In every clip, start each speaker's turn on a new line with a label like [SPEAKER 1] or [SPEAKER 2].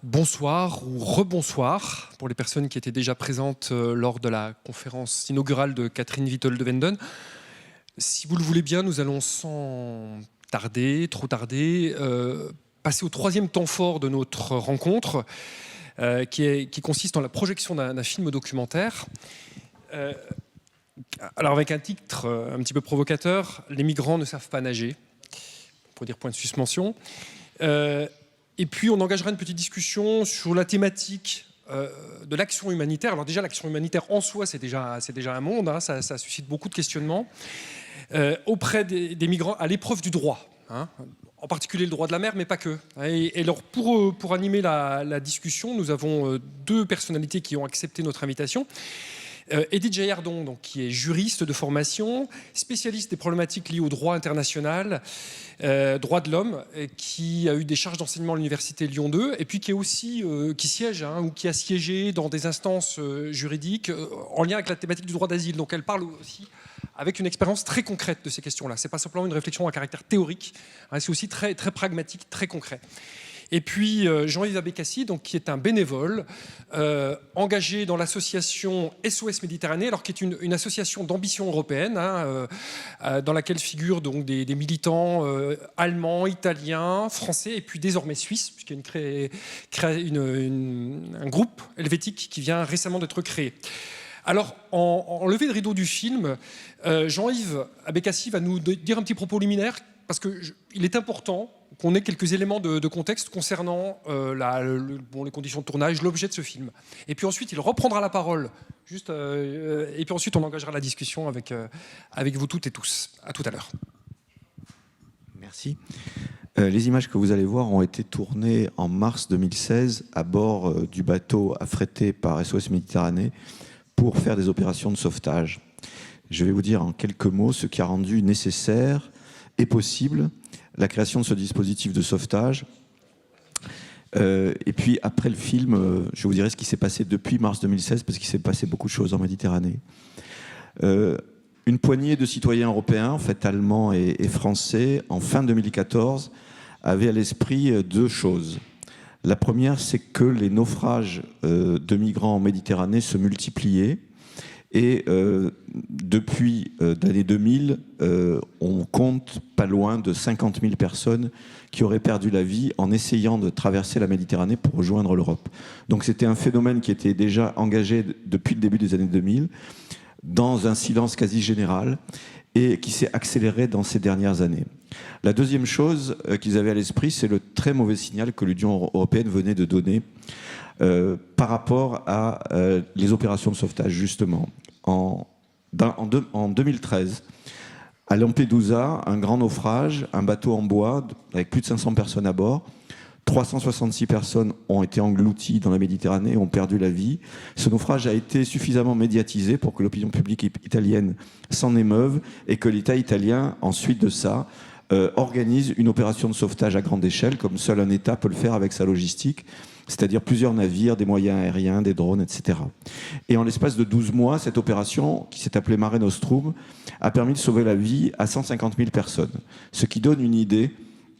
[SPEAKER 1] Bonsoir ou rebonsoir pour les personnes qui étaient déjà présentes lors de la conférence inaugurale de Catherine Wittol de Wenden. Si vous le voulez bien, nous allons sans tarder, trop tarder, passer au troisième temps fort de notre rencontre, qui consiste en la projection d'un film documentaire. Alors avec un titre un petit peu provocateur, « Les migrants ne savent pas nager », pour dire point de suspension. Et puis, on engagera une petite discussion sur la thématique de l'action humanitaire. Alors déjà, l'action humanitaire en soi, c'est déjà un monde, hein, ça suscite beaucoup de questionnements. Auprès des migrants, à l'épreuve du droit, hein, en particulier le droit de la mer, mais pas que. Et alors, pour animer la discussion, nous avons deux personnalités qui ont accepté notre invitation. Edith Jaillardon, donc, qui est juriste de formation, spécialiste des problématiques liées au droit international, droit de l'homme, qui a eu des charges d'enseignement à l'université Lyon 2, et puis qui est aussi qui siège ou qui a siégé dans des instances juridiques en lien avec la thématique du droit d'asile. Donc elle parle aussi avec une expérience très concrète de ces questions-là. C'est pas simplement une réflexion à caractère théorique, hein, c'est aussi très, très pragmatique, très concret. Et puis Jean-Yves Abécassi, donc, qui est un bénévole engagé dans l'association SOS Méditerranée, alors qui est une association d'ambition européenne, hein, dans laquelle figurent donc des militants allemands, italiens, français et puis désormais suisses, puisqu'il y a un groupe helvétique qui vient récemment d'être créé. Alors, en levée de rideau du film, Jean-Yves Abécassi va nous dire un petit propos liminaire, parce qu'il est important qu'on ait quelques éléments de contexte concernant les conditions de tournage, l'objet de ce film. Et puis ensuite, il reprendra la parole, et puis ensuite, on engagera la discussion avec vous toutes et tous. À tout à l'heure.
[SPEAKER 2] Merci. Les images que vous allez voir ont été tournées en mars 2016 à bord du bateau affrété par SOS Méditerranée pour faire des opérations de sauvetage. Je vais vous dire en quelques mots ce qui a rendu nécessaire et possible la création de ce dispositif de sauvetage. Et puis après le film, je vous dirai ce qui s'est passé depuis mars 2016, parce qu'il s'est passé beaucoup de choses en Méditerranée. Une poignée de citoyens européens, en fait allemands et français, en fin 2014, avaient à l'esprit deux choses. La première, c'est que les naufrages de migrants en Méditerranée se multipliaient. Et depuis l'année 2000, on compte pas loin de 50 000 personnes qui auraient perdu la vie en essayant de traverser la Méditerranée pour rejoindre l'Europe. Donc c'était un phénomène qui était déjà engagé depuis le début des années 2000, dans un silence quasi général, et qui s'est accéléré dans ces dernières années. La deuxième chose qu'ils avaient à l'esprit, c'est le très mauvais signal que l'Union européenne venait de donner par rapport à les opérations de sauvetage, justement. En 2013, à Lampedusa, un grand naufrage, un bateau en bois avec plus de 500 personnes à bord. 366 personnes ont été englouties dans la Méditerranée et ont perdu la vie. Ce naufrage a été suffisamment médiatisé pour que l'opinion publique italienne s'en émeuve et que l'État italien, ensuite de ça, organise une opération de sauvetage à grande échelle, comme seul un État peut le faire avec sa logistique, c'est-à-dire plusieurs navires, des moyens aériens, des drones, etc. Et en l'espace de 12 mois, cette opération, qui s'est appelée Mare Nostrum, a permis de sauver la vie à 150 000 personnes, ce qui donne une idée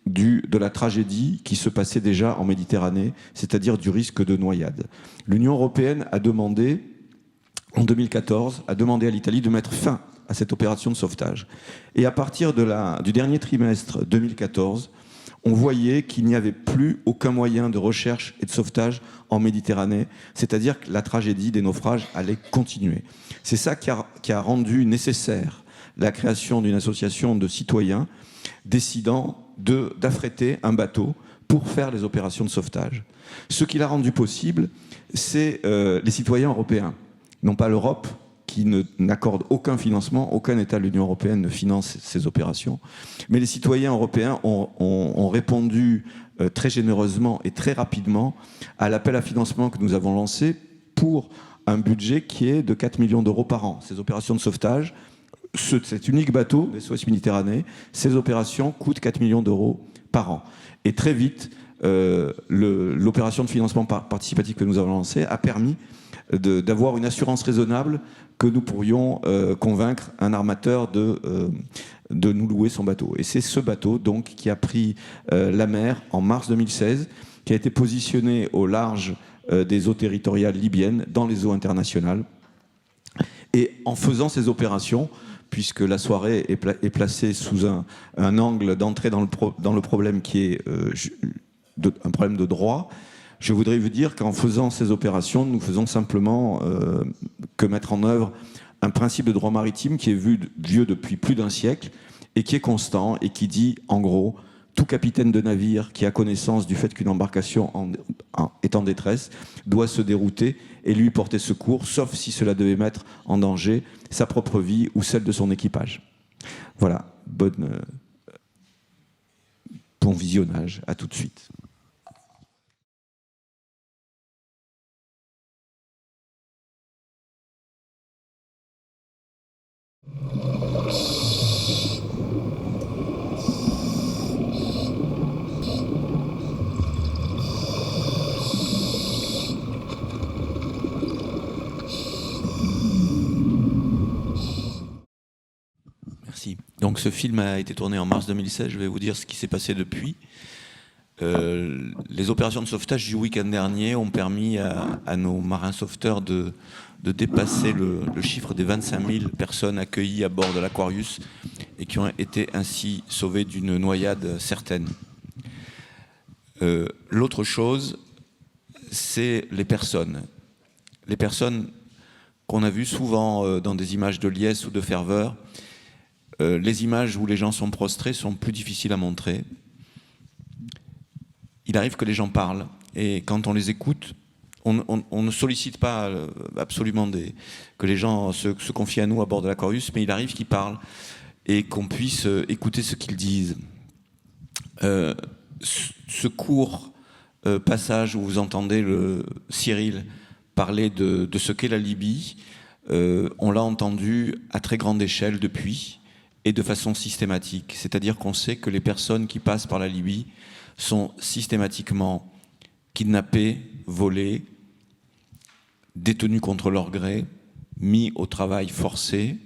[SPEAKER 2] de la tragédie qui se passait déjà en Méditerranée, c'est-à-dire du risque de noyade. L'Union européenne a demandé, en 2014, à l'Italie de mettre fin à cette opération de sauvetage. Et à partir du dernier trimestre 2014, on voyait qu'il n'y avait plus aucun moyen de recherche et de sauvetage en Méditerranée, c'est-à-dire que la tragédie des naufrages allait continuer. C'est ça qui a rendu nécessaire la création d'une association de citoyens décidant d'affréter un bateau pour faire les opérations de sauvetage. Ce qui l'a rendu possible, c'est les citoyens européens, non pas l'Europe, qui n'accorde aucun financement, aucun État de l'Union européenne ne finance ces opérations. Mais les citoyens européens ont répondu très généreusement et très rapidement à l'appel à financement que nous avons lancé pour un budget qui est de 4 millions d'euros par an. Ces opérations de sauvetage, cet unique bateau de SOS Méditerranée, ces opérations coûtent 4 millions d'euros par an. Et très vite, l'opération de financement participatif que nous avons lancée a permis d'avoir une assurance raisonnable que nous pourrions convaincre un armateur de nous louer son bateau. Et c'est ce bateau donc qui a pris la mer en mars 2016, qui a été positionné au large des eaux territoriales libyennes, dans les eaux internationales. Et en faisant ces opérations, puisque la soirée est placée sous un angle d'entrée dans le problème qui est un problème de droit, je voudrais vous dire qu'en faisant ces opérations, nous faisons simplement que mettre en œuvre un principe de droit maritime qui est vieux depuis plus d'un siècle et qui est constant et qui dit, en gros, tout capitaine de navire qui a connaissance du fait qu'une embarcation est en détresse doit se dérouter et lui porter secours, sauf si cela devait mettre en danger sa propre vie ou celle de son équipage. Voilà, bon visionnage, à tout de suite. Merci. Donc ce film a été tourné en mars 2016. Je vais vous dire ce qui s'est passé depuis. Les opérations de sauvetage du week-end dernier ont permis à nos marins sauveteurs de dépasser le chiffre des 25 000 personnes accueillies à bord de l'Aquarius et qui ont été ainsi sauvées d'une noyade certaine. L'autre chose, c'est les personnes. Les personnes qu'on a vues souvent dans des images de liesse ou de ferveur. Les images où les gens sont prostrés sont plus difficiles à montrer. Il arrive que les gens parlent, et quand on les écoute, on ne sollicite pas absolument que les gens se confient à nous à bord de l'Aquarius, mais il arrive qu'ils parlent et qu'on puisse écouter ce qu'ils disent. Ce court passage où vous entendez Cyril parler de ce qu'est la Libye, on l'a entendu à très grande échelle depuis, et de façon systématique. C'est-à-dire qu'on sait que les personnes qui passent par la Libye sont systématiquement kidnappées, volées, détenues contre leur gré, mis au travail forcé,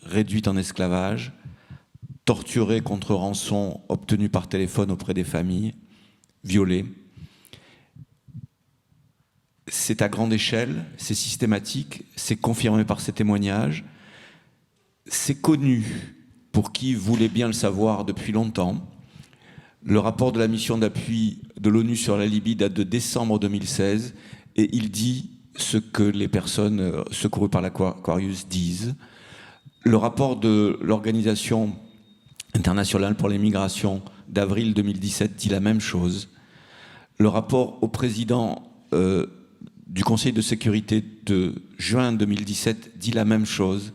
[SPEAKER 2] réduites en esclavage, torturées contre rançon obtenues par téléphone auprès des familles, violées. C'est à grande échelle, c'est systématique, c'est confirmé par ces témoignages, c'est connu pour qui voulait bien le savoir depuis longtemps. Le rapport de la mission d'appui de l'ONU sur la Libye date de décembre 2016 et il dit ce que les personnes secourues par l'Aquarius disent. Le rapport de l'Organisation internationale pour les migrations d'avril 2017 dit la même chose. Le rapport au président du Conseil de sécurité de juin 2017 dit la même chose.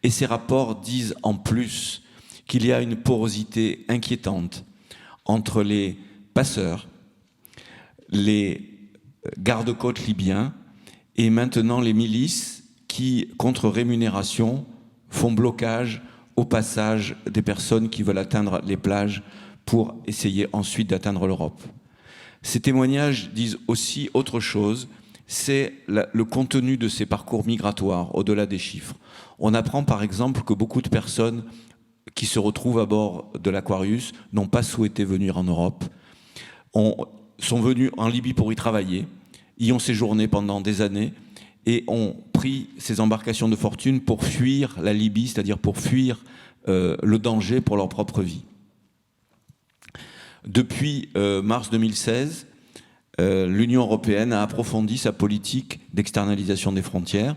[SPEAKER 2] Et ces rapports disent en plus qu'il y a une porosité inquiétante entre les passeurs, les gardes-côtes libyens et maintenant les milices qui, contre rémunération, font blocage au passage des personnes qui veulent atteindre les plages pour essayer ensuite d'atteindre l'Europe. Ces témoignages disent aussi autre chose, c'est le contenu de ces parcours migratoires, au-delà des chiffres. On apprend par exemple que beaucoup de personnes qui se retrouvent à bord de l'Aquarius n'ont pas souhaité venir en Europe, sont venus en Libye pour y travailler, y ont séjourné pendant des années et ont pris ces embarcations de fortune pour fuir la Libye, c'est-à-dire pour fuir le danger pour leur propre vie. Depuis mars 2016, l'Union européenne a approfondi sa politique d'externalisation des frontières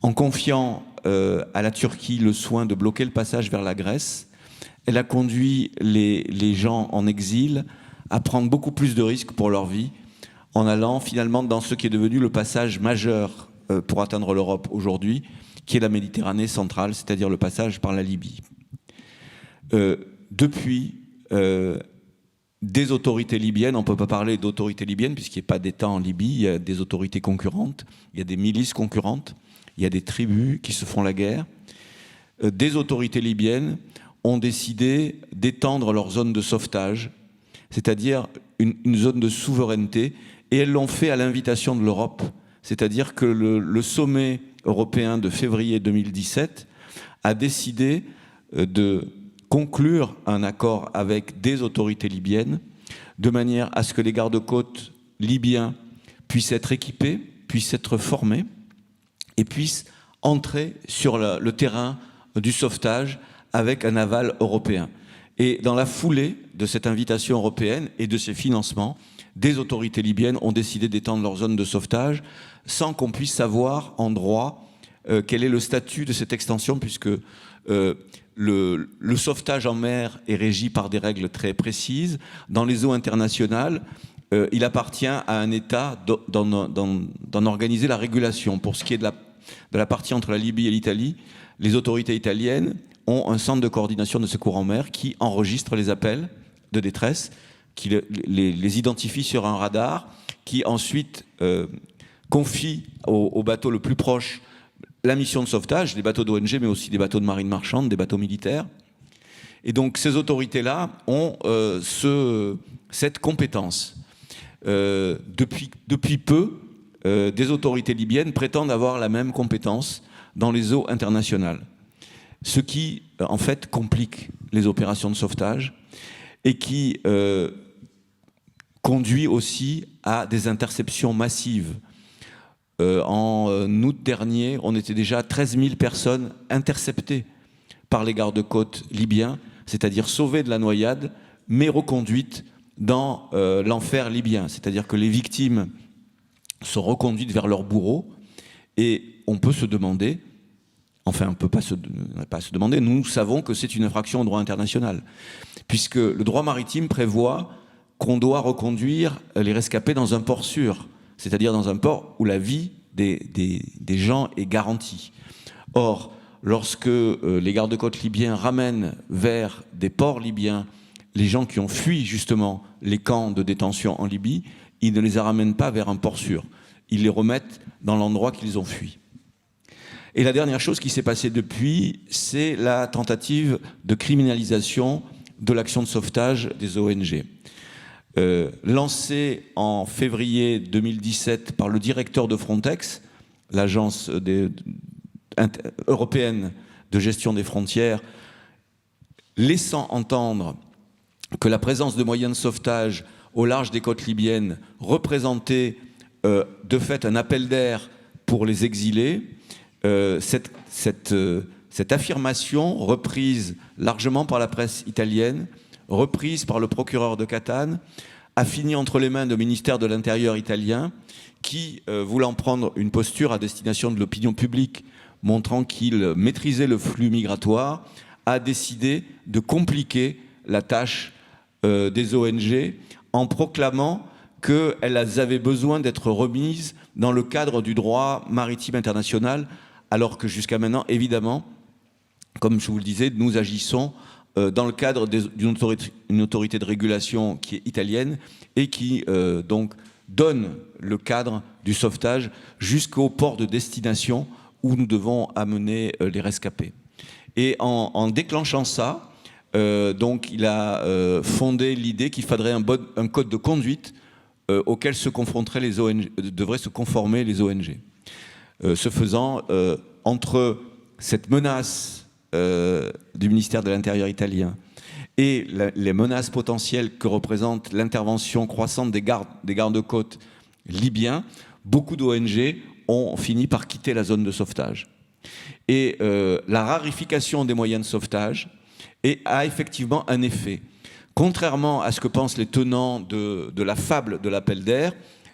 [SPEAKER 2] en confiant à la Turquie le soin de bloquer le passage vers la Grèce. Elle a conduit les gens en exil à prendre beaucoup plus de risques pour leur vie en allant finalement dans ce qui est devenu le passage majeur pour atteindre l'Europe aujourd'hui, qui est la Méditerranée centrale, c'est-à-dire le passage par la Libye. Depuis, des autorités libyennes, on ne peut pas parler d'autorités libyennes puisqu'il n'y a pas d'État en Libye, il y a des autorités concurrentes, il y a des milices concurrentes, il y a des tribus qui se font la guerre. Des autorités libyennes ont décidé d'étendre leur zone de sauvetage, c'est-à-dire une zone de souveraineté, et elles l'ont fait à l'invitation de l'Europe. C'est-à-dire que le sommet européen de février 2017 a décidé de conclure un accord avec des autorités libyennes de manière à ce que les gardes-côtes libyens puissent être équipés, puissent être formés et puissent entrer sur le terrain du sauvetage avec un aval européen. Et dans la foulée de cette invitation européenne et de ces financements, des autorités libyennes ont décidé d'étendre leur zone de sauvetage sans qu'on puisse savoir en droit quel est le statut de cette extension, puisque le sauvetage en mer est régi par des règles très précises. Dans les eaux internationales, il appartient à un État d'en organiser la régulation. Pour ce qui est de la partie entre la Libye et l'Italie, les autorités italiennes ont un centre de coordination de secours en mer qui enregistre les appels de détresse, qui les identifie sur un radar, qui ensuite confie au bateau le plus proche la mission de sauvetage, des bateaux d'ONG, mais aussi des bateaux de marine marchande, des bateaux militaires. Et donc ces autorités-là ont cette compétence. Depuis peu, des autorités libyennes prétendent avoir la même compétence dans les eaux internationales. Ce qui, en fait, complique les opérations de sauvetage et qui conduit aussi à des interceptions massives. En août dernier, on était déjà à 13 000 personnes interceptées par les gardes-côtes libyens, c'est-à-dire sauvées de la noyade, mais reconduites dans l'enfer libyen. C'est-à-dire que les victimes sont reconduites vers leurs bourreaux, et on peut se demander, enfin on ne peut pas se demander, nous savons que c'est une infraction au droit international, puisque le droit maritime prévoit qu'on doit reconduire les rescapés dans un port sûr, c'est-à-dire dans un port où la vie des gens est garantie. Or, lorsque les gardes-côtes libyens ramènent vers des ports libyens les gens qui ont fui justement les camps de détention en Libye, ils ne les ramènent pas vers un port sûr. Ils les remettent dans l'endroit qu'ils ont fui. Et la dernière chose qui s'est passée depuis, c'est la tentative de criminalisation de l'action de sauvetage des ONG. Lancée en février 2017 par le directeur de Frontex, l'agence européenne de gestion des frontières, laissant entendre que la présence de moyens de sauvetage au large des côtes libyennes représentait de fait un appel d'air pour les exilés, cette affirmation, reprise largement par la presse italienne, reprise par le procureur de Catane, a fini entre les mains du ministère de l'Intérieur italien qui, voulant prendre une posture à destination de l'opinion publique montrant qu'il maîtrisait le flux migratoire, a décidé de compliquer la tâche des ONG en proclamant qu'elles avaient besoin d'être remises dans le cadre du droit maritime international, alors que jusqu'à maintenant, évidemment, comme je vous le disais, nous agissons dans le cadre d'une autorité de régulation qui est italienne et qui donc donne le cadre du sauvetage jusqu'au port de destination où nous devons amener les rescapés. Et en déclenchant ça, donc il a fondé l'idée qu'il faudrait un code de conduite auquel se confronteraient les ONG, devraient se conformer les ONG. Ce faisant, entre cette menace du ministère de l'Intérieur italien et les menaces potentielles que représente l'intervention croissante des gardes-côtes libyens, beaucoup d'ONG ont fini par quitter la zone de sauvetage. Et la rarification des moyens de sauvetage a effectivement un effet. Contrairement à ce que pensent les tenants de la fable de l'appel d'air,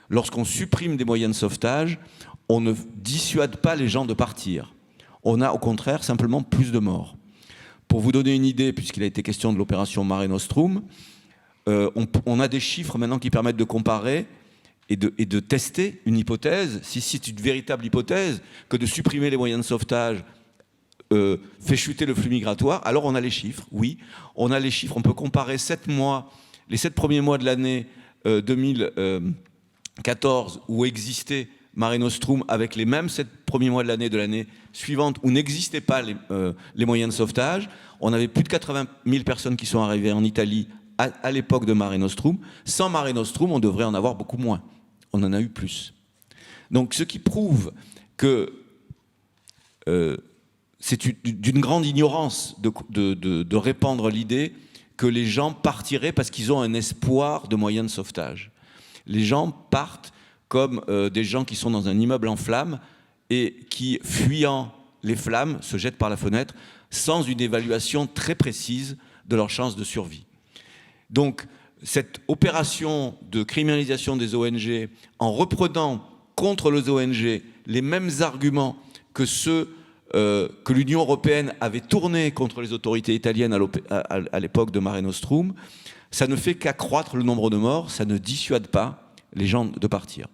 [SPEAKER 2] lorsqu'on supprime des moyens de sauvetage, on ne dissuade pas les gens de partir. On a au contraire simplement plus de morts. Pour vous donner une idée, puisqu'il a été question de l'opération Mare Nostrum, on a des chiffres maintenant qui permettent de comparer et de tester une hypothèse, si c'est une véritable hypothèse, que de supprimer les moyens de sauvetage fait chuter le flux migratoire. Alors on a les chiffres, oui, on a les chiffres, on peut comparer les 7 premiers mois de l'année 2014 où existait Mare Nostrum avec les mêmes 7 premiers mois de l'année suivante où n'existaient pas les moyens de sauvetage. On avait plus de 80 000 personnes qui sont arrivées en Italie à l'époque de Mare Nostrum. Sans Mare Nostrum, on devrait en avoir beaucoup moins. On en a eu plus. Donc ce qui prouve que c'est d'une grande ignorance de répandre l'idée que les gens partiraient parce qu'ils ont un espoir de moyens de sauvetage. Les gens partent comme des gens qui sont dans un immeuble en flammes et qui, fuyant les flammes, se jettent par la fenêtre sans une évaluation très précise de leurs chances de survie. Donc, cette opération de criminalisation des ONG, en reprenant contre les ONG les mêmes arguments que ceux que l'Union européenne avait tournés contre les autorités italiennes à l'époque de Mare Nostrum, ça ne fait qu'accroître le nombre de morts, ça ne dissuade pas les gens de partir.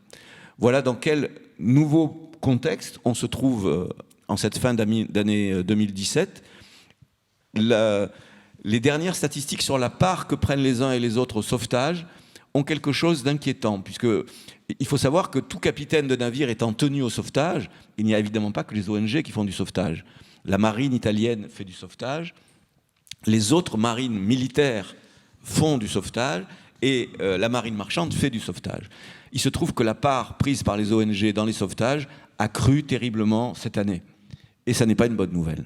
[SPEAKER 2] Voilà dans quel nouveau contexte on se trouve en cette fin d'année 2017. Les dernières statistiques sur la part que prennent les uns et les autres au sauvetage ont quelque chose d'inquiétant, puisque il faut savoir que tout capitaine de navire étant tenu au sauvetage, il n'y a évidemment pas que les ONG qui font du sauvetage. La marine italienne fait du sauvetage, les autres marines militaires font du sauvetage, et la marine marchande fait du sauvetage. Il se trouve que la part prise par les ONG dans les sauvetages a cru terriblement cette année. Et ça n'est pas une bonne nouvelle.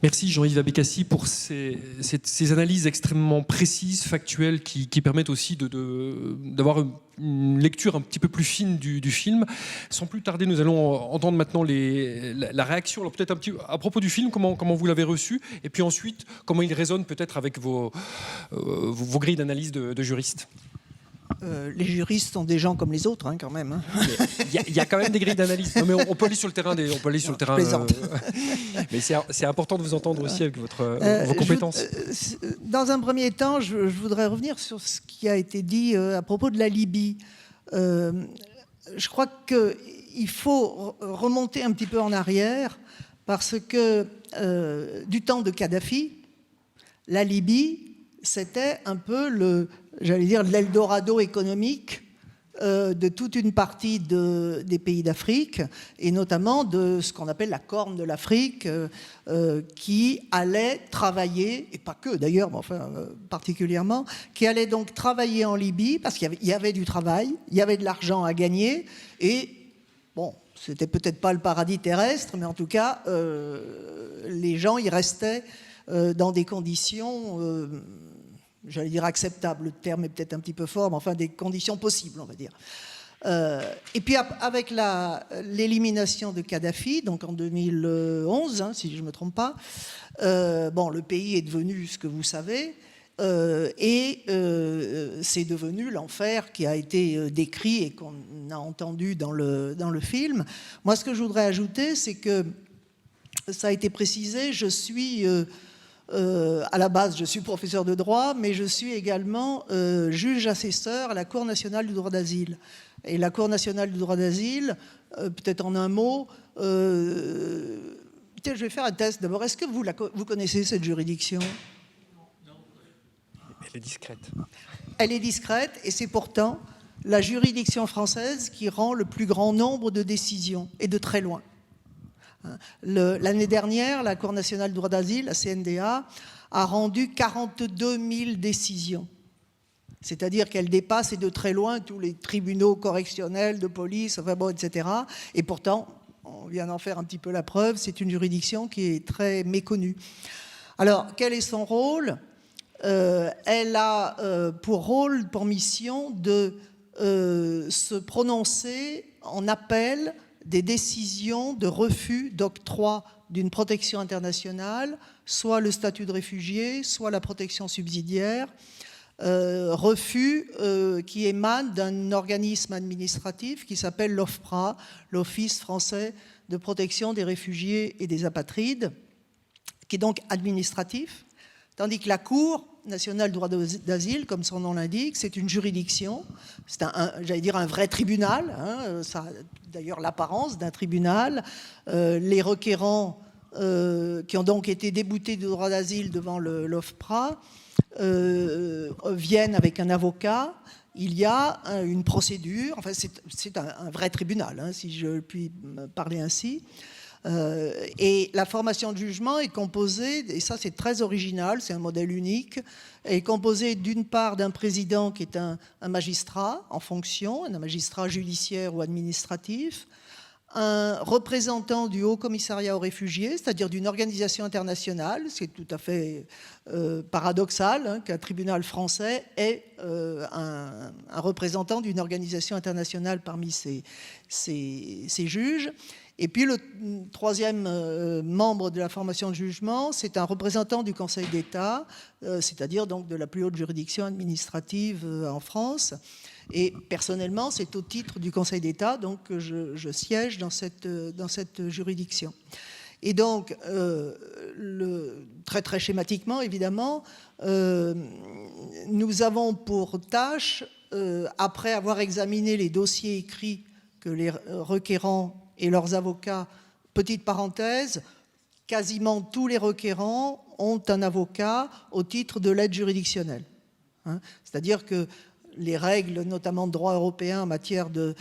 [SPEAKER 1] Merci Jean-Yves Abécassi pour ces analyses extrêmement précises, factuelles, qui permettent aussi d'avoir une lecture un petit peu plus fine du film. Sans plus tarder, nous allons entendre maintenant la réaction, alors peut-être un petit à propos du film, comment vous l'avez reçu, et puis ensuite comment il résonne peut-être avec vos grilles d'analyse de juristes.
[SPEAKER 3] Les juristes sont des gens comme les autres, hein, quand même. Hein.
[SPEAKER 1] Il y a quand même des grilles d'analyse. Non, mais on peut aller sur le terrain. Mais c'est important de vous entendre aussi avec vos compétences.
[SPEAKER 3] Dans un premier temps, je voudrais revenir sur ce qui a été dit à propos de la Libye. Je crois qu'il faut remonter un petit peu en arrière parce que du temps de Kadhafi, la Libye, c'était un peu l'Eldorado économique de toute une partie des pays d'Afrique, et notamment de ce qu'on appelle la Corne de l'Afrique, qui allait travailler, et pas que d'ailleurs, mais enfin particulièrement, qui allait donc travailler en Libye, parce qu'il y avait du travail, il y avait de l'argent à gagner, et bon, c'était peut-être pas le paradis terrestre, mais en tout cas, les gens y restaient dans des conditions... j'allais dire acceptable, le terme est peut-être un petit peu fort, mais enfin des conditions possibles, on va dire. Et puis avec l'élimination de Kadhafi, donc en 2011, hein, si je ne me trompe pas, le pays est devenu ce que vous savez, et c'est devenu l'enfer qui a été décrit et qu'on a entendu dans le film. Moi, ce que je voudrais ajouter, c'est que ça a été précisé, je suis... à la base, je suis professeur de droit, mais je suis également juge assesseur à la Cour nationale du droit d'asile. Et la Cour nationale du droit d'asile, peut-être en un mot, je vais faire un test d'abord. Est-ce que vous connaissez cette juridiction ?
[SPEAKER 1] Non. Elle est discrète.
[SPEAKER 3] Elle est discrète, et c'est pourtant la juridiction française qui rend le plus grand nombre de décisions, et de très loin. L'année dernière, la Cour nationale du droit d'asile, la CNDA, a rendu 42 000 décisions. C'est-à-dire qu'elle dépasse et de très loin tous les tribunaux correctionnels, de police, enfin bon, etc. Et pourtant, on vient d'en faire un petit peu la preuve, c'est une juridiction qui est très méconnue. Alors, quel est son rôle ? Elle a pour mission de se prononcer en appel des décisions de refus d'octroi d'une protection internationale, soit le statut de réfugié, soit la protection subsidiaire, refus qui émanent d'un organisme administratif qui s'appelle l'OFPRA, l'Office français de protection des réfugiés et des apatrides, qui est donc administratif, tandis que la Cour nationale du droit d'asile, comme son nom l'indique, c'est une juridiction, c'est un vrai tribunal, hein, ça a d'ailleurs l'apparence d'un tribunal. Les requérants qui ont donc été déboutés du droit d'asile devant l'OFPRA viennent avec un avocat. Il y a une procédure, enfin c'est un vrai tribunal, hein, si je puis parler ainsi. Et la formation de jugement est composée, et ça c'est très original, c'est un modèle unique, est composée d'une part d'un président qui est un magistrat en fonction, un magistrat judiciaire ou administratif, un représentant du Haut Commissariat aux réfugiés, c'est-à-dire d'une organisation internationale. C'est tout à fait paradoxal, hein, qu'un tribunal français ait un représentant d'une organisation internationale parmi ses juges. Et puis le troisième membre de la formation de jugement, c'est un représentant du Conseil d'État, c'est-à-dire donc de la plus haute juridiction administrative en France. Et personnellement, c'est au titre du Conseil d'État donc, que je siège dans cette juridiction. Et donc, très très schématiquement, évidemment, nous avons pour tâche, après avoir examiné les dossiers écrits que les requérants et leurs avocats, petite parenthèse, quasiment tous les requérants ont un avocat au titre de l'aide juridictionnelle. Hein, c'est-à-dire que les règles, notamment de droit européen en matière de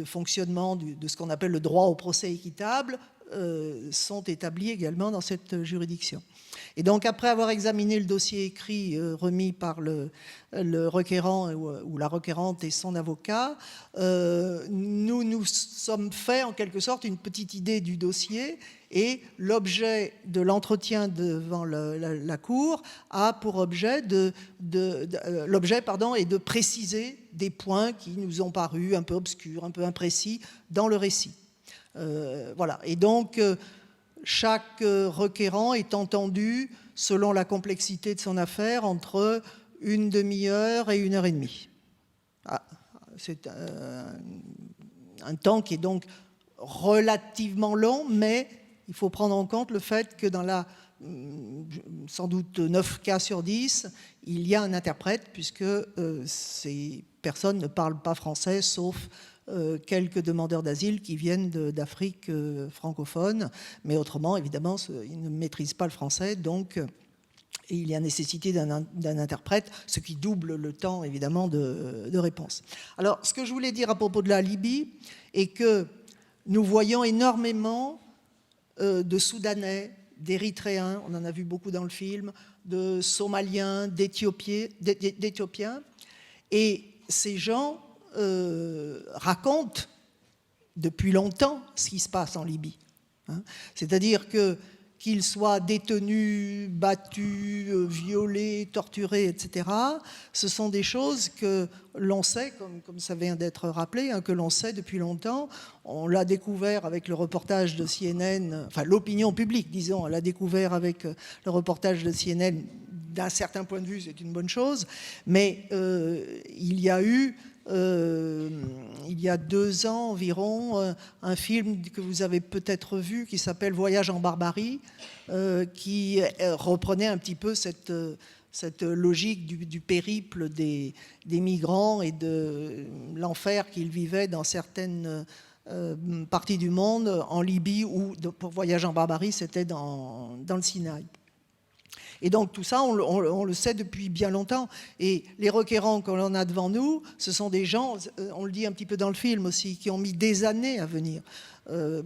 [SPEAKER 3] fonctionnement de ce qu'on appelle le droit au procès équitable, sont établies également dans cette juridiction. Et donc, après avoir examiné le dossier écrit remis par le requérant ou la requérante et son avocat, nous nous sommes fait en quelque sorte une petite idée du dossier, et l'objet de l'entretien devant la Cour a pour objet l'objet est de préciser des points qui nous ont paru un peu obscurs, un peu imprécis dans le récit. Voilà. Et donc, chaque requérant est entendu selon la complexité de son affaire entre une demi-heure et 1h30. C'est un temps qui est donc relativement long, mais il faut prendre en compte le fait que dans sans doute 9 cas sur 10, il y a un interprète, puisque ces personnes ne parlent pas français, sauf quelques demandeurs d'asile qui viennent d'Afrique francophone, mais autrement, évidemment, ils ne maîtrisent pas le français, donc il y a nécessité d'un interprète, ce qui double le temps, évidemment, de réponse. Alors, ce que je voulais dire à propos de la Libye est que nous voyons énormément de Soudanais, d'Érythréens, on en a vu beaucoup dans le film, de Somaliens, d'Éthiopiens, et ces gens racontent depuis longtemps ce qui se passe en Libye. Hein. C'est-à-dire qu'ils soient détenus, battus, violés, torturés, etc., ce sont des choses que l'on sait, comme ça vient d'être rappelé, hein, que l'on sait depuis longtemps. On l'a découvert avec le reportage de CNN, enfin l'opinion publique, disons, on l'a découvert avec le reportage de CNN. D'un certain point de vue, c'est une bonne chose, mais il y a eu il y a 2 ans environ, un film que vous avez peut-être vu qui s'appelle Voyage en Barbarie, qui reprenait un petit peu cette logique du périple des migrants et de l'enfer qu'ils vivaient dans certaines parties du monde, en Libye, ou pour Voyage en Barbarie, c'était dans le Sinaï. Et donc tout ça, on le sait depuis bien longtemps. Et les requérants que l'on a devant nous, ce sont des gens, on le dit un petit peu dans le film aussi, qui ont mis des années à venir.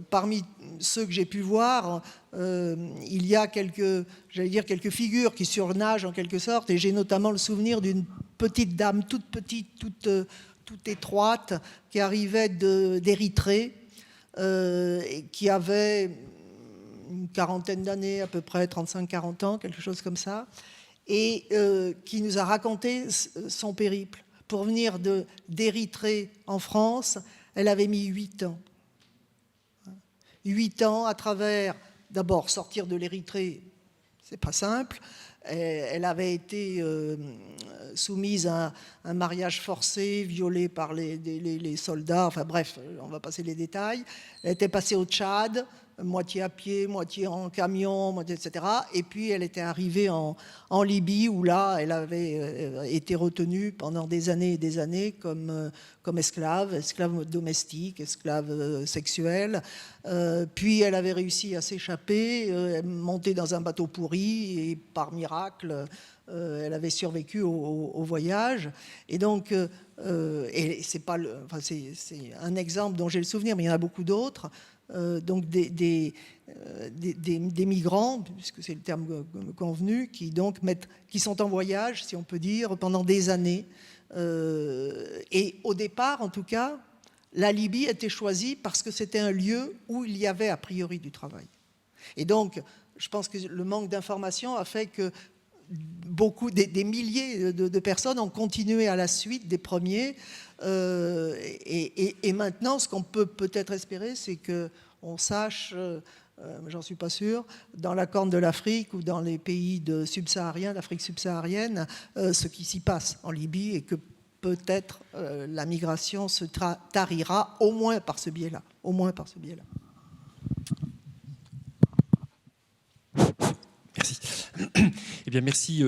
[SPEAKER 3] Parmi ceux que j'ai pu voir, il y a quelques figures qui surnagent en quelque sorte. Et j'ai notamment le souvenir d'une petite dame, toute petite, toute étroite, qui arrivait d'Érythrée, et qui avait une quarantaine d'années, à peu près 35-40 ans, quelque chose comme ça, et qui nous a raconté son périple. Pour venir d'Érythrée en France, elle avait mis 8 ans. 8 ans à travers, d'abord, sortir de l'Érythrée, c'est pas simple. Elle avait été soumise à un mariage forcé, violée par les soldats, enfin bref, on va passer les détails. Elle était passée au Tchad, moitié à pied, moitié en camion, etc. Et puis elle était arrivée en Libye, où là, elle avait été retenue pendant des années et des années comme esclave domestique, esclave sexuelle. Puis elle avait réussi à s'échapper, monter dans un bateau pourri, et par miracle, elle avait survécu au voyage. Et donc, c'est un exemple dont j'ai le souvenir, mais il y en a beaucoup d'autres. Donc des migrants, puisque c'est le terme convenu, qui sont en voyage, si on peut dire, pendant des années. Et au départ, en tout cas, la Libye était choisie parce que c'était un lieu où il y avait a priori du travail. Et donc, je pense que le manque d'information a fait que des milliers de personnes ont continué à la suite des premiers. Et maintenant, ce qu'on peut peut-être espérer, c'est qu'on sache, j'en suis pas sûr, dans la Corne de l'Afrique ou dans les pays subsahariens, d'Afrique subsaharienne, ce qui s'y passe en Libye, et que peut-être la migration se tarira au moins par ce biais-là. Au moins par ce biais-là.
[SPEAKER 1] Merci. Eh bien, merci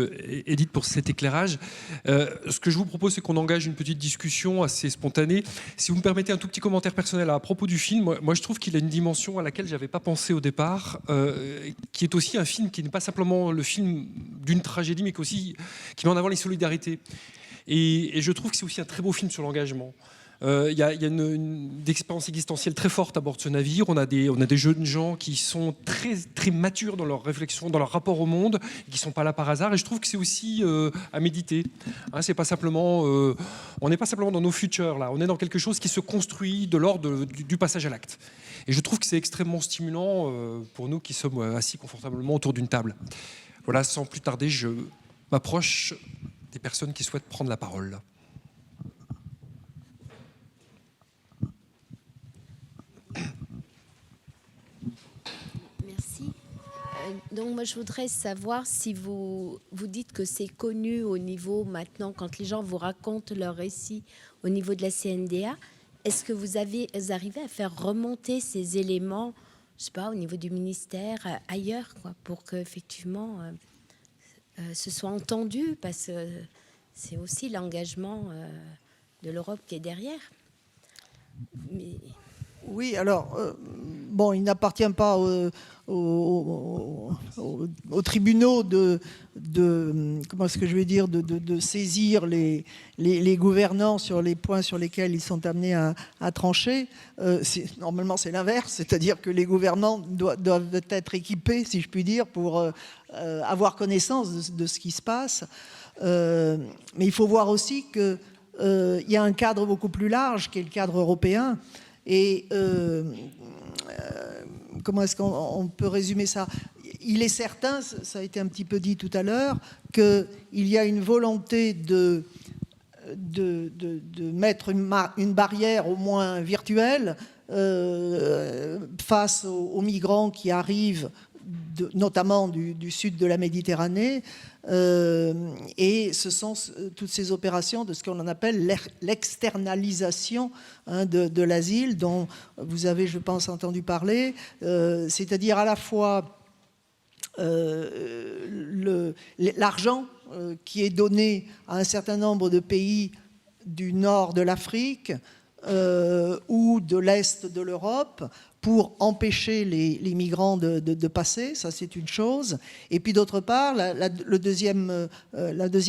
[SPEAKER 1] Edith pour cet éclairage. Ce que je vous propose, c'est qu'on engage une petite discussion assez spontanée. Si vous me permettez un tout petit commentaire personnel à propos du film, moi je trouve qu'il a une dimension à laquelle je n'avais pas pensé au départ, qui est aussi un film qui n'est pas simplement le film d'une tragédie, mais qui met en avant les solidarités. Et je trouve que c'est aussi un très beau film sur l'engagement. Il y a une expérience existentielle très forte à bord de ce navire. On a des jeunes gens qui sont très, très matures dans leur réflexion, dans leur rapport au monde, qui ne sont pas là par hasard. Et je trouve que c'est aussi à méditer. Hein, c'est pas simplement, on n'est pas simplement dans nos futurs, là. On est dans quelque chose qui se construit de l'ordre du passage à l'acte. Et je trouve que c'est extrêmement stimulant pour nous qui sommes assis confortablement autour d'une table. Voilà, sans plus tarder, je m'approche des personnes qui souhaitent prendre la parole.
[SPEAKER 4] Merci. Donc moi je voudrais savoir si vous dites que c'est connu au niveau maintenant, quand les gens vous racontent leur récit au niveau de la CNDA, est-ce que vous arrivez à faire remonter ces éléments, je sais pas, au niveau du ministère, ailleurs, quoi, pour qu'effectivement ce soit entendu, parce que c'est aussi l'engagement de l'Europe qui est derrière. Mais...
[SPEAKER 3] Oui, alors, bon, il n'appartient pas aux tribunaux comment est-ce que je vais dire, de saisir les gouvernants sur les points sur lesquels ils sont amenés à trancher. Normalement, c'est l'inverse, c'est-à-dire que les gouvernants doivent être équipés, si je puis dire, pour avoir connaissance de ce qui se passe. Mais il faut voir aussi qu'il y a un cadre beaucoup plus large, qui est le cadre européen. Et comment est-ce qu'on peut résumer ça? Il est certain, ça a été un petit peu dit tout à l'heure, qu'il y a une volonté de mettre une barrière au moins virtuelle face aux migrants qui arrivent notamment du sud de la Méditerranée, et ce sont toutes ces opérations de ce qu'on appelle l'externalisation de l'asile, dont vous avez, je pense, entendu parler, c'est-à-dire à la fois l'argent qui est donné à un certain nombre de pays du nord de l'Afrique ou de l'est de l'Europe pour empêcher les migrants de passer, ça c'est une chose. Et puis d'autre part, la deuxième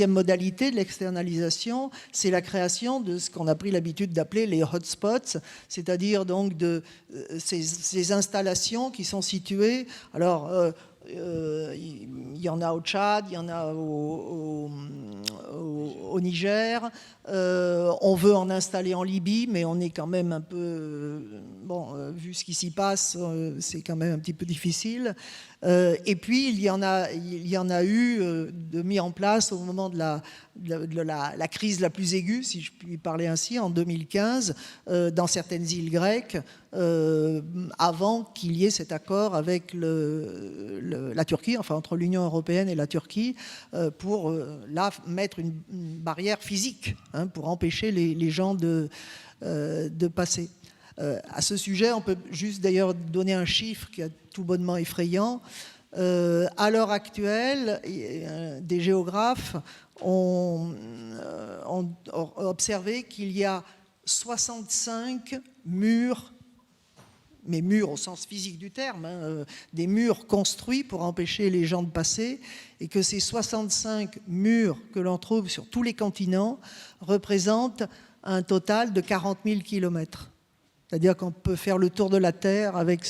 [SPEAKER 3] modalité de l'externalisation, c'est la création de ce qu'on a pris l'habitude d'appeler les hotspots, c'est-à-dire donc ces installations qui sont situées. Alors, il y en a au Tchad, il y en a au Niger. On veut en installer en Libye, mais on est quand même un peu... vu ce qui s'y passe, c'est quand même un petit peu difficile. Et puis, il y en a eu de mis en place au moment de la crise la plus aiguë, si je puis parler ainsi, en 2015, dans certaines îles grecques, avant qu'il y ait cet accord avec la Turquie, enfin entre l'Union européenne et la Turquie, pour là mettre une barrière physique, pour empêcher les gens de passer. À ce sujet, on peut juste d'ailleurs donner un chiffre qui est tout bonnement effrayant. À l'heure actuelle, des géographes ont observé qu'il y a 65 murs, mais murs au sens physique du terme, des murs construits pour empêcher les gens de passer, et que ces 65 murs que l'on trouve sur tous les continents représentent un total de 40 000 kilomètres. C'est-à-dire qu'on peut faire le tour de la Terre avec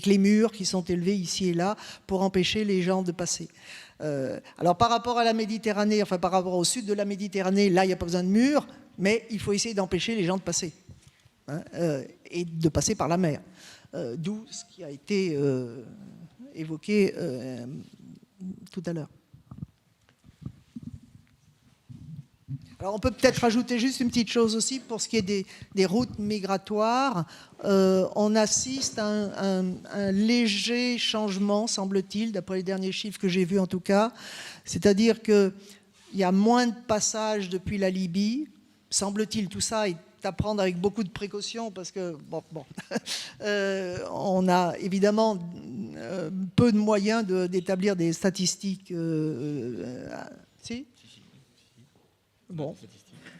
[SPEAKER 3] les murs qui sont élevés ici et là pour empêcher les gens de passer. Alors par rapport à la Méditerranée, enfin par rapport au sud de la Méditerranée, là il n'y a pas besoin de murs, mais il faut essayer d'empêcher les gens de passer. hein, et de passer par la mer. D'où ce qui a été évoqué tout à l'heure. Alors on peut peut-être rajouter juste une petite chose aussi pour ce qui est des routes migratoires. On assiste à un léger changement, semble-t-il, d'après les derniers chiffres que j'ai vus en tout cas. C'est-à-dire qu'il y a moins de passages depuis la Libye. Semble-t-il, tout ça est à prendre avec beaucoup de précautions parce que, on a évidemment peu de moyens d'établir des statistiques. Si ? Bon.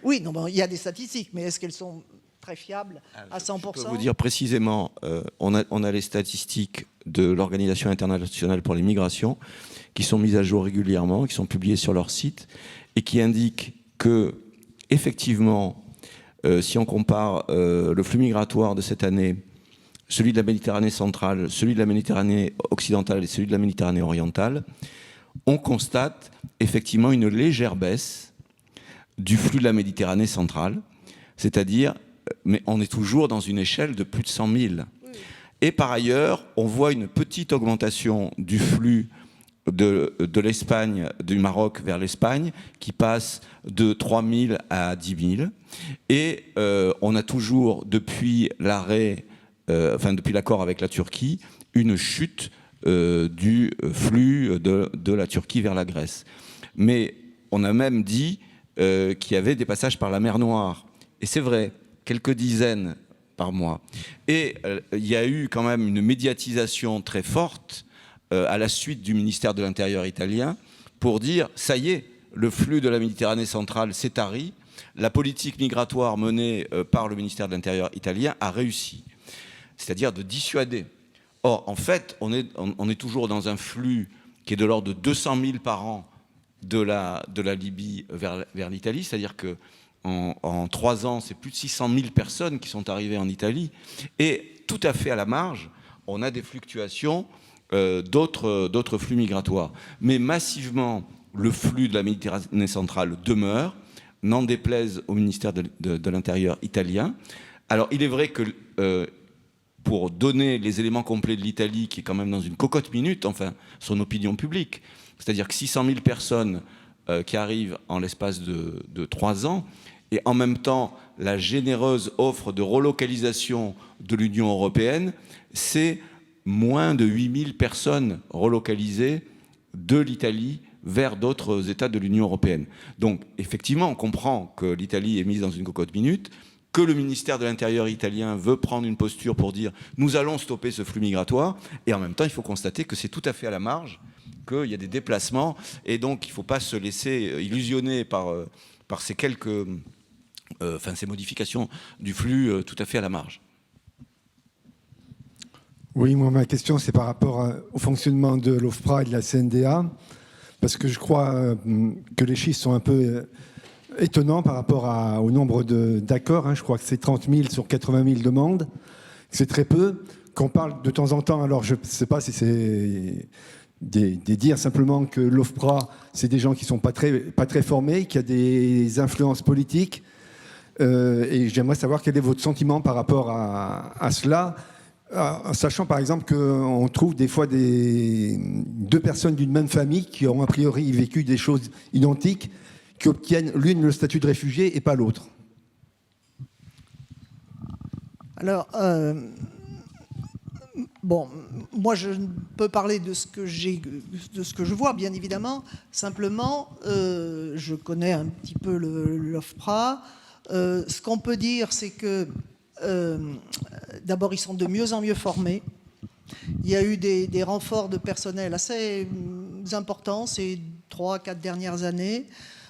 [SPEAKER 3] Oui, non, bon, il y a des statistiques, mais est-ce qu'elles sont très fiables à 100%?
[SPEAKER 2] Je peux vous dire précisément, on a les statistiques de l'Organisation internationale pour les migrations qui sont mises à jour régulièrement, qui sont publiées sur leur site et qui indiquent que, effectivement, si on compare le flux migratoire de cette année, celui de la Méditerranée centrale, celui de la Méditerranée occidentale et celui de la Méditerranée orientale, on constate effectivement une légère baisse du flux de la Méditerranée centrale, c'est-à-dire, mais on est toujours dans une échelle de plus de 100 000. Et par ailleurs, on voit une petite augmentation du flux de l'Espagne, du Maroc vers l'Espagne, qui passe de 3 000 à 10 000. Et on a toujours, depuis depuis l'accord avec la Turquie, une chute du flux de la Turquie vers la Grèce. Mais on a même dit qu'il y avait des passages par la mer Noire. Et c'est vrai, quelques dizaines par mois. Et il y a eu quand même une médiatisation très forte à la suite du ministère de l'Intérieur italien pour dire, ça y est, le flux de la Méditerranée centrale s'est tari, la politique migratoire menée par le ministère de l'Intérieur italien a réussi. C'est-à-dire de dissuader. Or, en fait, on est toujours dans un flux qui est de l'ordre de 200 000 par an de la Libye vers l'Italie, c'est-à-dire qu'en 3 ans, c'est plus de 600 000 personnes qui sont arrivées en Italie, et tout à fait à la marge, on a des fluctuations d'autres flux migratoires. Mais massivement, le flux de la Méditerranée centrale demeure, n'en déplaise au ministère de l'Intérieur italien. Alors, il est vrai que pour donner les éléments complets de l'Italie, qui est quand même dans une cocotte minute, enfin, son opinion publique, c'est-à-dire que 600 000 personnes qui arrivent en l'espace de 3 ans, et en même temps, la généreuse offre de relocalisation de l'Union européenne, c'est moins de 8 000 personnes relocalisées de l'Italie vers d'autres États de l'Union européenne. Donc, effectivement, on comprend que l'Italie est mise dans une cocotte minute, que le ministère de l'Intérieur italien veut prendre une posture pour dire « nous allons stopper ce flux migratoire », et en même temps, il faut constater que c'est tout à fait à la marge, qu'il y a des déplacements, et donc il ne faut pas se laisser illusionner par ces ces modifications du flux tout à fait à la marge.
[SPEAKER 5] Oui, moi, ma question, c'est par rapport au fonctionnement de l'OFPRA et de la CNDA, parce que je crois que les chiffres sont un peu étonnants par rapport au nombre d'accords. Je crois que c'est 30 000 sur 80 000 demandes. C'est très peu. Qu'on parle de temps en temps, alors je ne sais pas si c'est des dire simplement que l'OFPRA, c'est des gens qui ne sont pas très formés, qui a des influences politiques. Et j'aimerais savoir quel est votre sentiment par rapport à cela, en sachant par exemple qu'on trouve des fois 2 personnes d'une même famille qui ont a priori vécu des choses identiques, qui obtiennent l'une le statut de réfugié et pas l'autre.
[SPEAKER 3] Alors, bon, moi je peux parler de ce que je vois, bien évidemment. Simplement, je connais un petit peu l'OFPRA. Ce qu'on peut dire, c'est que d'abord, ils sont de mieux en mieux formés. Il y a eu des renforts de personnel assez importants ces 3-4 dernières années.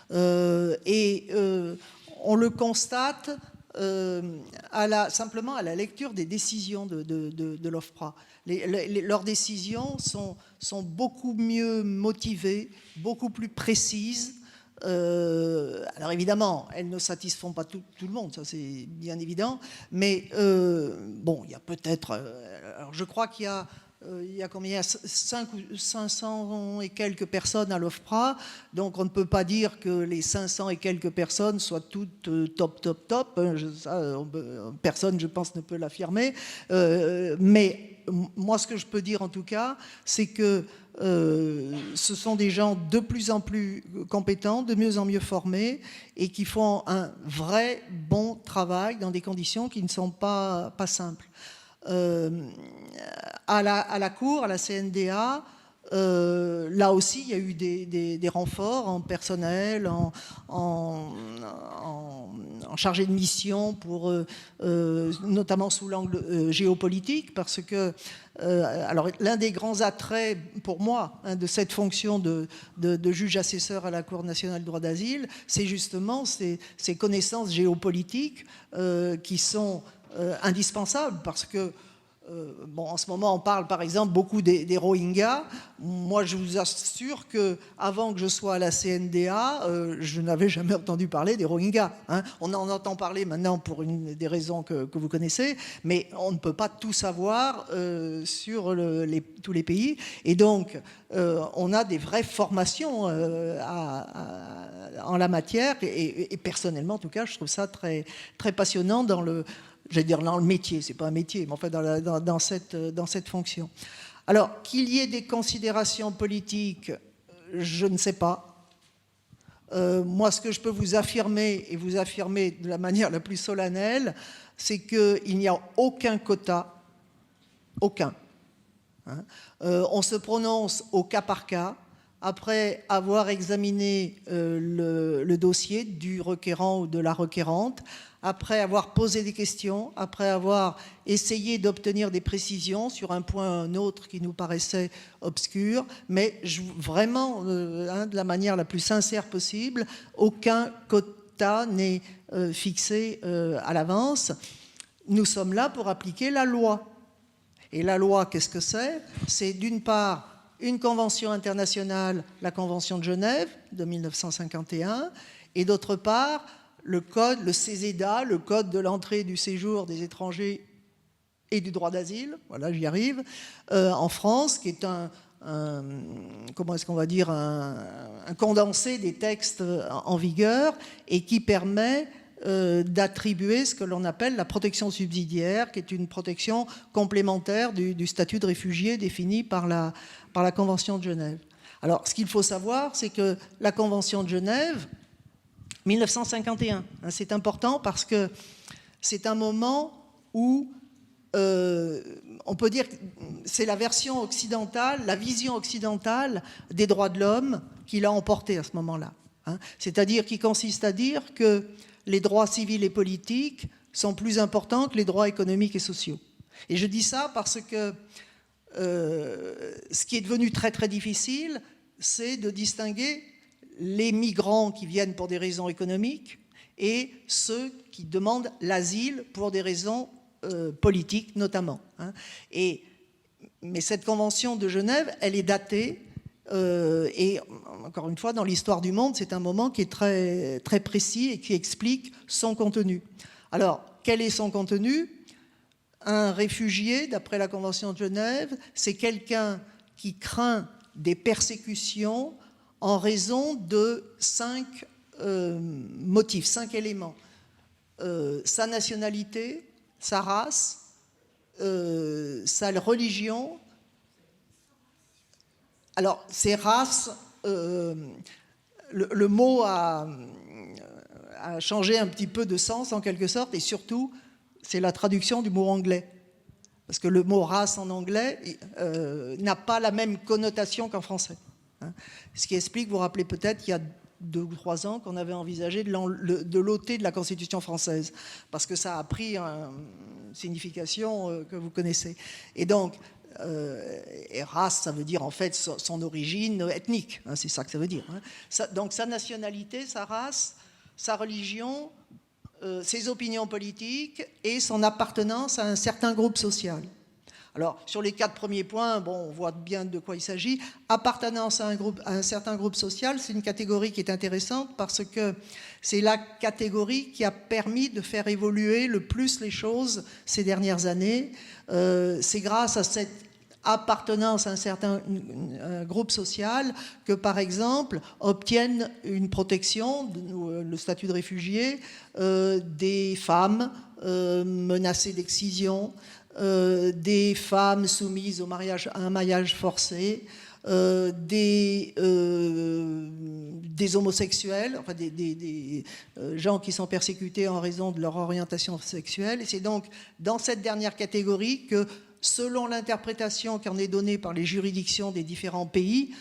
[SPEAKER 3] Et on le constate simplement à la lecture des décisions de l'OFPRA. Leurs décisions sont beaucoup mieux motivées, beaucoup plus précises. Alors évidemment, elles ne satisfont pas tout le monde, ça c'est bien évident, mais bon, il y a peut-être... alors je crois qu'il y a il y a combien, 500 et quelques personnes à l'OFPRA, donc on ne peut pas dire que les 500 et quelques personnes soient toutes top. Personne, je pense, ne peut l'affirmer. Mais moi, ce que je peux dire en tout cas, c'est que ce sont des gens de plus en plus compétents, de mieux en mieux formés et qui font un vrai bon travail dans des conditions qui ne sont pas simples. À la Cour, à la CNDA, là aussi, il y a eu des renforts en personnel, en chargé de mission, pour, notamment sous l'angle géopolitique, parce que alors, l'un des grands attraits pour moi de cette fonction de juge assesseur à la Cour nationale du droit d'asile, c'est justement ces connaissances géopolitiques qui sont indispensables, parce que en ce moment, on parle par exemple beaucoup des Rohingyas. Moi, je vous assure qu'avant que je sois à la CNDA, je n'avais jamais entendu parler des Rohingyas. Hein. On en entend parler maintenant pour des raisons que vous connaissez, mais on ne peut pas tout savoir sur tous les pays. Et donc, on a des vraies formations en la matière. Et personnellement, en tout cas, je trouve ça très, très passionnant dans le métier, c'est pas un métier, mais enfin dans cette fonction. Alors, qu'il y ait des considérations politiques, je ne sais pas. Moi, ce que je peux vous affirmer, et vous affirmer de la manière la plus solennelle, c'est qu'il n'y a aucun quota, aucun. Hein. On se prononce au cas par cas, après avoir examiné le dossier du requérant ou de la requérante, après avoir posé des questions, après avoir essayé d'obtenir des précisions sur un point ou un autre qui nous paraissait obscur, mais vraiment, de la manière la plus sincère possible, aucun quota n'est fixé à l'avance. Nous sommes là pour appliquer la loi. Et la loi, qu'est-ce que c'est ? C'est d'une part une convention internationale, la Convention de Genève de 1951, et d'autre part le code, le CESEDA, le code de l'entrée et du séjour des étrangers et du droit d'asile, voilà, j'y arrive, en France, qui est comment est-ce qu'on va dire, un condensé des textes en vigueur et qui permet d'attribuer ce que l'on appelle la protection subsidiaire, qui est une protection complémentaire du statut de réfugié défini par la Convention de Genève. Alors, ce qu'il faut savoir, c'est que la Convention de Genève, 1951, c'est important parce que c'est un moment où on peut dire que c'est la version occidentale, la vision occidentale des droits de l'homme qui l'a emporté à ce moment-là. C'est-à-dire qui consiste à dire que les droits civils et politiques sont plus importants que les droits économiques et sociaux. Et je dis ça parce que ce qui est devenu très très difficile, c'est de distinguer les migrants qui viennent pour des raisons économiques et ceux qui demandent l'asile pour des raisons politiques notamment. Mais cette convention de Genève, elle est datée et encore une fois, dans l'histoire du monde, c'est un moment qui est très, très précis et qui explique son contenu. Alors, quel est son contenu ? Un réfugié, d'après la Convention de Genève, c'est quelqu'un qui craint des persécutions en raison de 5 motifs, 5 éléments. Sa nationalité, sa race, sa religion. Alors, ces races, le mot a changé un petit peu de sens en quelque sorte, et surtout, c'est la traduction du mot anglais. Parce que le mot race en anglais n'a pas la même connotation qu'en français. Ce qui explique, vous vous rappelez peut-être, il y a 2 ou 3 ans qu'on avait envisagé de l'ôter de la Constitution française, parce que ça a pris une signification que vous connaissez. Et donc, et race, ça veut dire en fait son origine ethnique, c'est ça que ça veut dire. Donc sa nationalité, sa race, sa religion, ses opinions politiques et son appartenance à un certain groupe social. Alors, sur les 4 premiers points, on voit bien de quoi il s'agit. Appartenance à un certain groupe social, c'est une catégorie qui est intéressante parce que c'est la catégorie qui a permis de faire évoluer le plus les choses ces dernières années. C'est grâce à cette appartenance à un certain groupe social que, par exemple, obtiennent une protection, le statut de réfugié, des femmes menacées d'excision, des femmes soumises à un mariage forcé, des homosexuels, enfin des gens qui sont persécutés en raison de leur orientation sexuelle. Et c'est donc dans cette dernière catégorie que, selon l'interprétation qui en est donnée par les juridictions des différents pays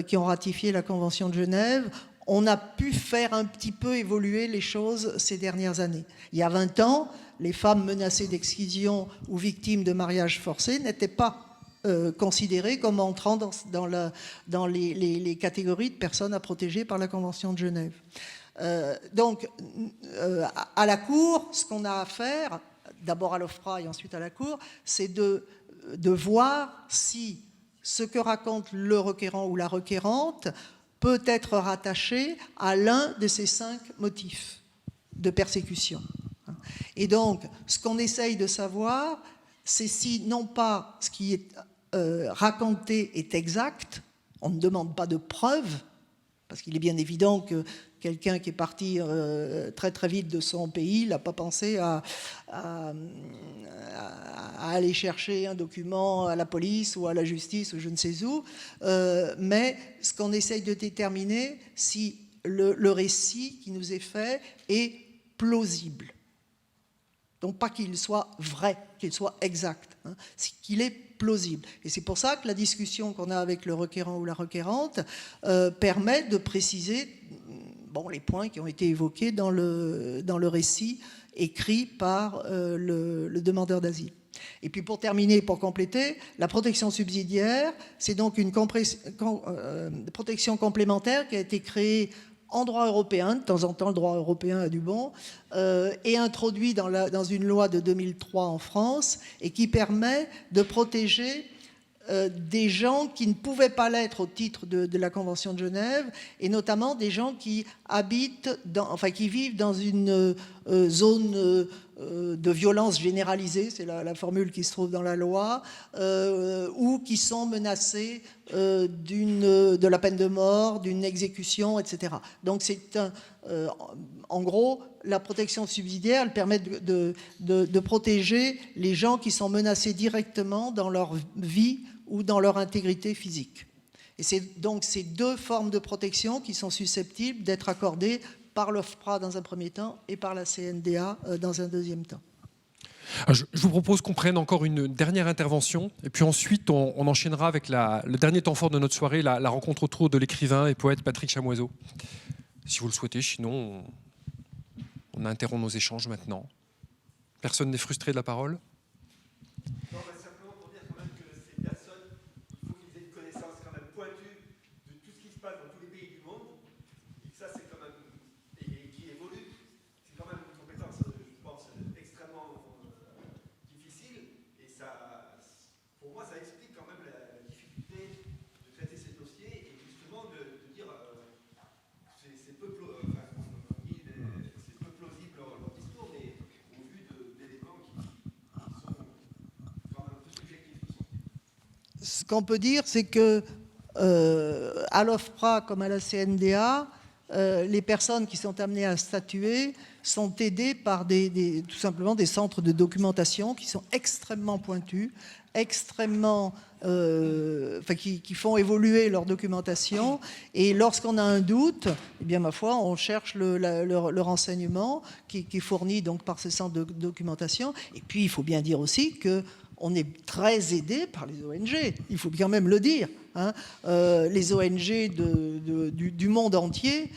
[SPEAKER 3] qui ont ratifié la Convention de Genève, on a pu faire un petit peu évoluer les choses ces dernières années. Il y a 20 ans, les femmes menacées d'excision ou victimes de mariage forcé n'étaient pas considérées comme entrant dans les catégories de personnes à protéger par la Convention de Genève. Donc, à la Cour, ce qu'on a à faire, d'abord à l'OFPRA et ensuite à la Cour, c'est de voir si ce que raconte le requérant ou la requérante peut être rattaché à l'un de ces 5 motifs de persécution. Et donc, ce qu'on essaye de savoir, c'est si, non pas ce qui est raconté est exact, on ne demande pas de preuves, parce qu'il est bien évident que quelqu'un qui est parti très très vite de son pays n'a pas pensé à aller chercher un document à la police ou à la justice ou je ne sais où, mais ce qu'on essaye de déterminer, si le récit qui nous est fait est plausible. Donc pas qu'il soit vrai, qu'il soit exact, hein, c'est qu'il est plausible. Et c'est pour ça que la discussion qu'on a avec le requérant ou la requérante permet de préciser les points qui ont été évoqués dans le récit écrit par le demandeur d'asile. Et puis pour terminer, pour compléter, la protection subsidiaire, c'est donc une protection complémentaire qui a été créée en droit européen, de temps en temps le droit européen a du bon, et introduit dans une loi de 2003 en France, et qui permet de protéger des gens qui ne pouvaient pas l'être au titre de la Convention de Genève, et notamment des gens qui qui vivent dans une zone de violence généralisée, c'est la formule qui se trouve dans la loi, ou qui sont menacés de la peine de mort, d'une exécution, etc. Donc c'est en gros, la protection subsidiaire, elle permet de protéger les gens qui sont menacés directement dans leur vie ou dans leur intégrité physique. Et c'est donc ces 2 formes de protection qui sont susceptibles d'être accordées par l'OFPRA dans un premier temps et par la CNDA dans un deuxième temps.
[SPEAKER 1] Je vous propose qu'on prenne encore une dernière intervention et puis ensuite on enchaînera avec le dernier temps fort de notre soirée, la rencontre autour de l'écrivain et poète Patrick Chamoiseau. Si vous le souhaitez, sinon on interrompt nos échanges maintenant. Personne n'est frustré de la parole ?
[SPEAKER 6] Non, simplement pour dire quand même que ces personnes, il faut qu'ils aient une connaissance quand même pointue de tout ce qui se passe dans tous les pays du monde. Et ça, c'est quand même, et qui évolue, c'est quand même une compétence, je pense, extrêmement difficile. Et ça, pour moi, ça explique quand même la difficulté de traiter ces dossiers et justement de dire c'est peu plausible leur discours, mais au vu d'éléments qui sont quand même un peu subjectifs.
[SPEAKER 3] Ce qu'on peut dire, c'est que à l'OFPRA comme à la CNDA, les personnes qui sont amenées à statuer sont aidées par tout simplement des centres de documentation qui sont extrêmement pointus, extrêmement, qui font évoluer leur documentation. Et lorsqu'on a un doute, eh bien, ma foi, on cherche le renseignement qui est fourni donc par ces centres de documentation. Et puis, il faut bien dire aussi qu'on est très aidé par les ONG, il faut bien même le dire. Hein. Les ONG du monde entier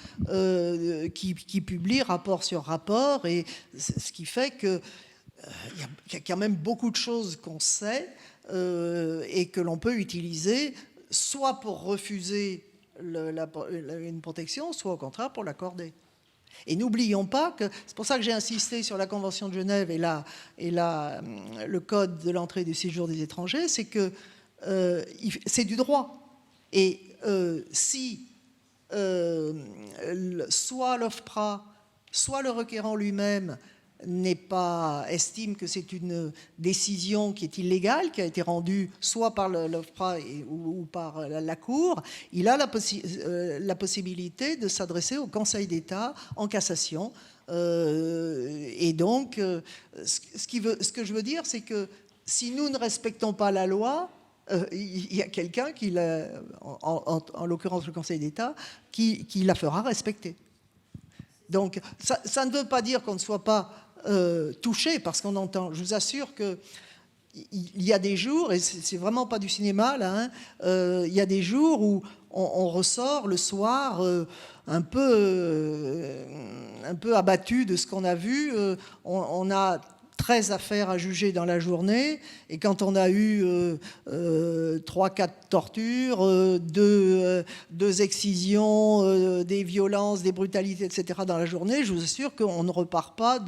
[SPEAKER 3] qui publient rapport sur rapport, et ce qui fait qu'il y a quand même beaucoup de choses qu'on sait et que l'on peut utiliser soit pour refuser une protection, soit au contraire pour l'accorder. Et n'oublions pas que, c'est pour ça que j'ai insisté sur la Convention de Genève et le Code de l'entrée et du séjour des étrangers, c'est que c'est du droit. Et si soit l'OFPRA, soit le requérant lui-même estime que c'est une décision qui est illégale, qui a été rendue soit par l'OFPRA ou par la Cour, il a la possibilité de s'adresser au Conseil d'État en cassation. Et donc, ce que je veux dire, c'est que si nous ne respectons pas la loi, il y a quelqu'un en l'occurrence le Conseil d'État, qui la fera respecter. Donc, ça ne veut pas dire qu'on ne soit pas touché, parce qu'on entend, je vous assure que il y a des jours, et c'est vraiment pas du cinéma là, il y a des jours où on ressort le soir un peu abattu de ce qu'on a vu. On a 13 affaires à juger dans la journée, et quand on a eu 3-4 tortures, 2 excisions, des violences, des brutalités, etc. dans la journée, je vous assure qu'on ne repart pas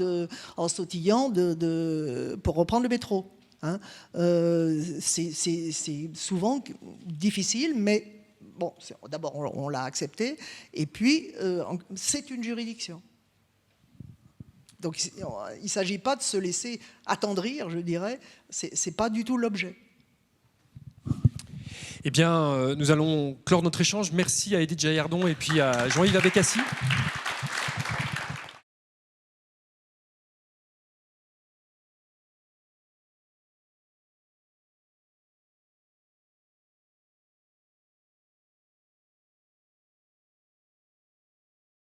[SPEAKER 3] en sautillant pour reprendre le métro. Hein. C'est souvent difficile, mais bon, d'abord on l'a accepté, et puis c'est une juridiction. Donc il ne s'agit pas de se laisser attendrir, je dirais, c'est pas du tout l'objet.
[SPEAKER 1] Eh bien, nous allons clore notre échange. Merci à Edith Jaillardon et puis à Jean-Yves Abécassi.